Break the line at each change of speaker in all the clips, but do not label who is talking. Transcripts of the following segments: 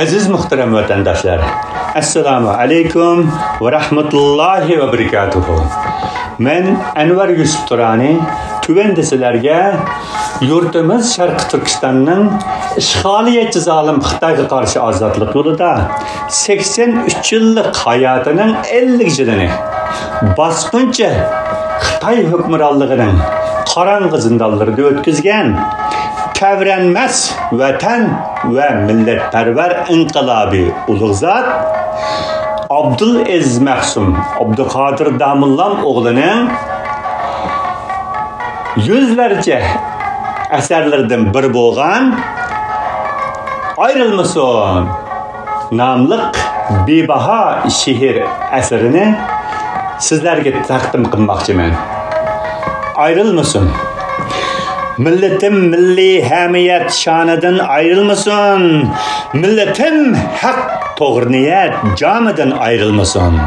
Aziz muhterem vatandaşlar, Assalamu alaikum ve rahmetullahi ve berekatuhu. Men Enver Yusuf Turani, tüvendesilerge yurtimiz Şarkı Türkistan'ın işgaliyetçi zalim Xitayga karşı azatlık yolunda 83 yıllık hayatının 50 yılını baskınca Xitay hükümranlığının karanlık zindanlarında ötküzgen Tevrenmez vatan ve milletperver inkılabi ulug' zat Abdulaziz Mahsum Abduqodir Damullam oğlunun yüzlerce eserlerden bir bo'lgan Ayrılmasın namlıq bebaha şehir eserini sizlerge takdim qilmoqchiman. Ayrılmasın. Milletim milli hamiyet şanıdan ayrılmasın. Milletim hak doğru niyet camıdan ayrılmasın.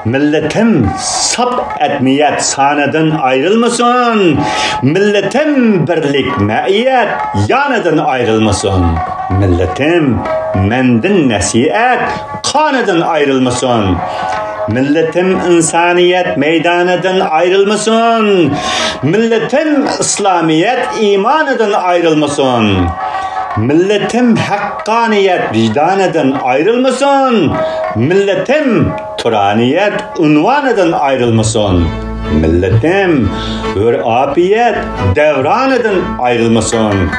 Milletim sap etmiyet sanıdan ayrılmasın. Milletim birlik meiyet yanıdan ayrılmasın. Milletim mendin nasihat kanıdan ayrılmasın. Milletim insaniyet meydanıdan ayrılmasın. Milletim İslamiyet imanıdan ayrılmasın. Milletim hakkaniyet vicdanıdan ayrılmasın. Milletim turaniyet unvanıdan ayrılmasın. Milletim hürafiyet devranıdan ayrılmasın.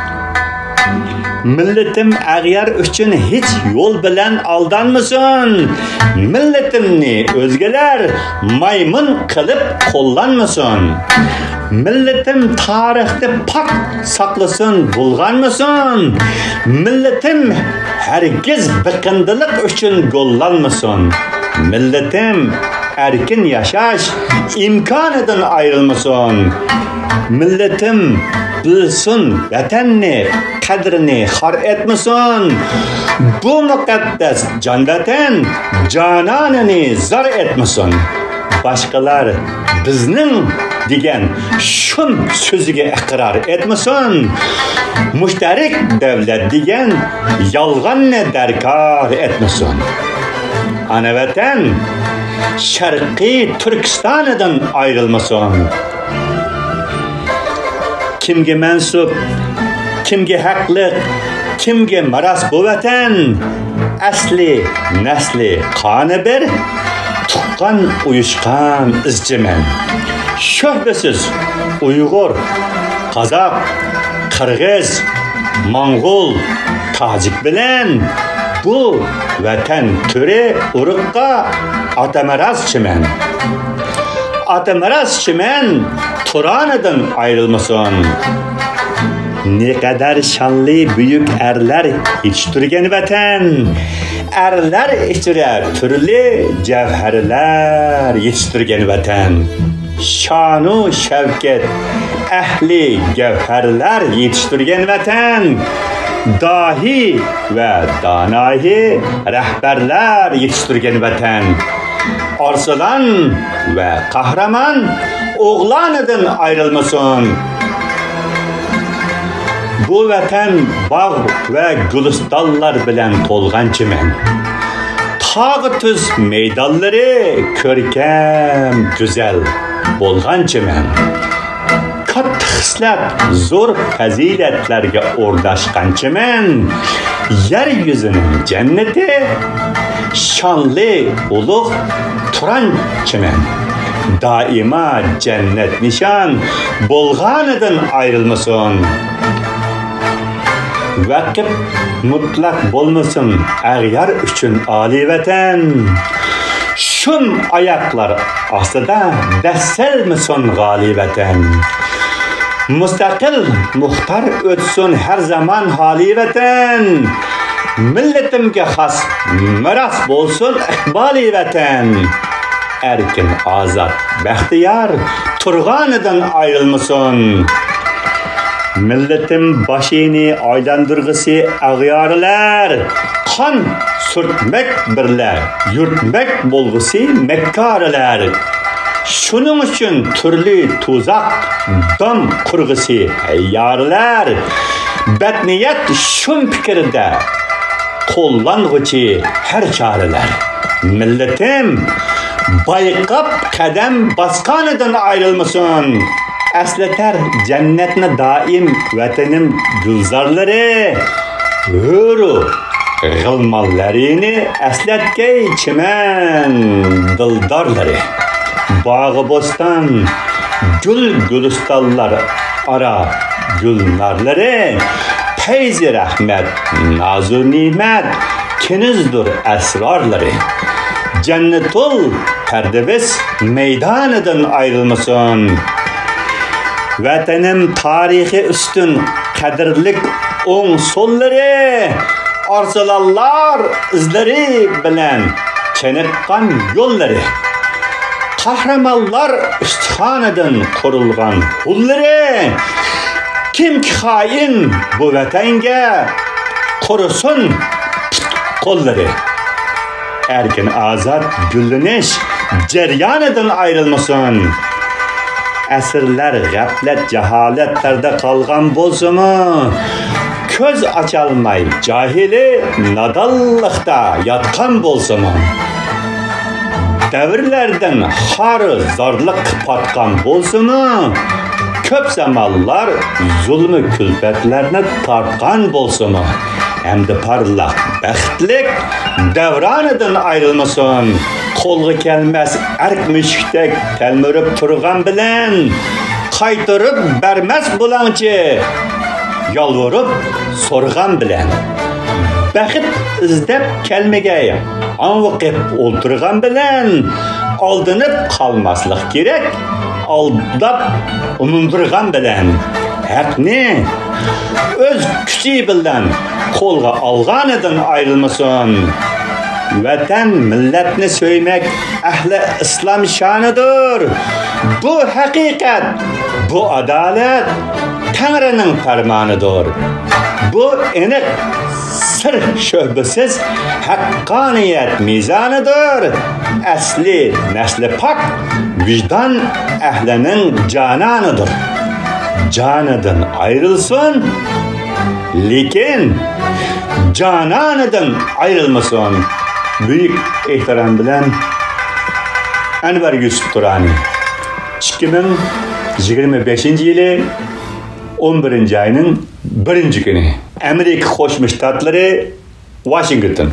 Milletim ağyar üçün hiç yol bilen aldanmasın. Milletimni özgeler maymun kılıp kullanmasın. Milletim tarihte pak saklasın, bulganmasın. Milletim herkes bıkındılık üçün gollanmasın. Milletim erkin yaşaş imkanıdan ayrılmasın. Milletim bilsin vatanni kadrini har etmesin. Bu mukaddes can vatan cananını zar etmesin. Başkalar bizning degan şun sözüge ikrar etmesin. Müşterik devlet degan yalganni darkor etmesin. Ana vatan Şarkı Türkistan'dan ayrılmasın. Kimge mensup, kimge haklı, kimge maras bu vatan, asli, nesli, kanı bir, tuqqan uyuşkan izcimen. Şöhbesiz Uygur, Kazak, Kırgız, Mongol, Tacik bilen bu vatan türü urukka atamaraz çimen. Atamaraz çimen Turan'dan ayrılmasın. Ne kadar şanlı büyük erler yetiştirgen vatan. Erler içire türlü cevherler yetiştirgen vatan. Şanu şevket ehli cevherler yetiştirgen vatan. Dahi ve danahi rehberler yetiştirgen vatan. Arslan ve kahraman oğlanıdan ayrılmasın. Bu vatan bağ ve gülistallar bilen tolgan çimen. Tağı tüz meydalları körkem güzel bolgan çimen. Kat hislat zor faziletlerge ordaşkan çimen. Yeryüzünün cenneti şanlı ulug' turan çimen. Daima cennet nişan bolganıdan ayrılmasın. Vakit mutlak bolmasın ağyar üçün ali vatan. Şun ayaklar astıda desselmesin gali vatan. Müstakil muhtar ötsün her zaman hali vatan. Milletimge has miras bolsun ikbali vatan. Erkin, azat, behtiyar turganıdan ayrılmasın. Milletim başını aylandırgısı ağyarlar. Kan sürtmek birler, yürtmek bolgusu mekkarlar. Şunun için türlü tuzak, dam kurgusu yarlar. Bedniyet şun fikirde qo'llanguchi har choralar. Millatim bayqab qadam bosganidan ayrilmasin. Aslatar jannatni doim vatanim gulzorlari. Huru g'ilmonlarini aslatgay chiman dildorlari. Bog'i bo'ston gul gulistonlar ara gulnarlari. Feyzi rahmet, nazu nimet, kinizdur esrarları. Cennetul perdeviz meydanıdan ayrılmasın. Vatanım tarihi üstün kadirlik on solları. Arsalallar izleri bilen çenekkan yolları. Kahramanlar istihaneden kurulgan hulları. Kim ki hain bu vatanga korusun kolları. Erken azat gülleniş ceryaneden ayrılmasın. Əsrlər gaflet cehaletlerde kalgan bolsumu, köz açalmay cahili nadallıkta yatkan bolsumu, devirlerden harı zarlık patkan bolsumu, köp zamanlar zulmü külfetlerine tartkan bolsumu, hem de parlak bəxtlik devranıdan ayrılmasın. Kolga kelmez erk müşktek telmürüp turgan bilen, kaytırıp bermez bulançı, yalvarıp sorgan bilen. Bəxit izdep kelmegeye anvıqip olturgan bilen, aldınıp kalmaslık gerek, aldap unundurgan bilen. Hakni öz küçüğü bilen kolga alganıdan ayrılmasın. Vatan milletini söylemek ehli İslam şanıdır. Bu hakikat, bu adalet Tanrı'nın fermanıdır. Bu enik sır şöbesiz hakkaniyet mizanıdır. Asli nesli pak vicdan ehlinin cananıdır. Canıdan ayrılsın, lekin cananıdan ayrılmasın. Büyük ihtiram bilen Enver Yusuf Turani 2025 yılı 11. ayının 1. günü Amerika Qo'shma Shtatlari Washington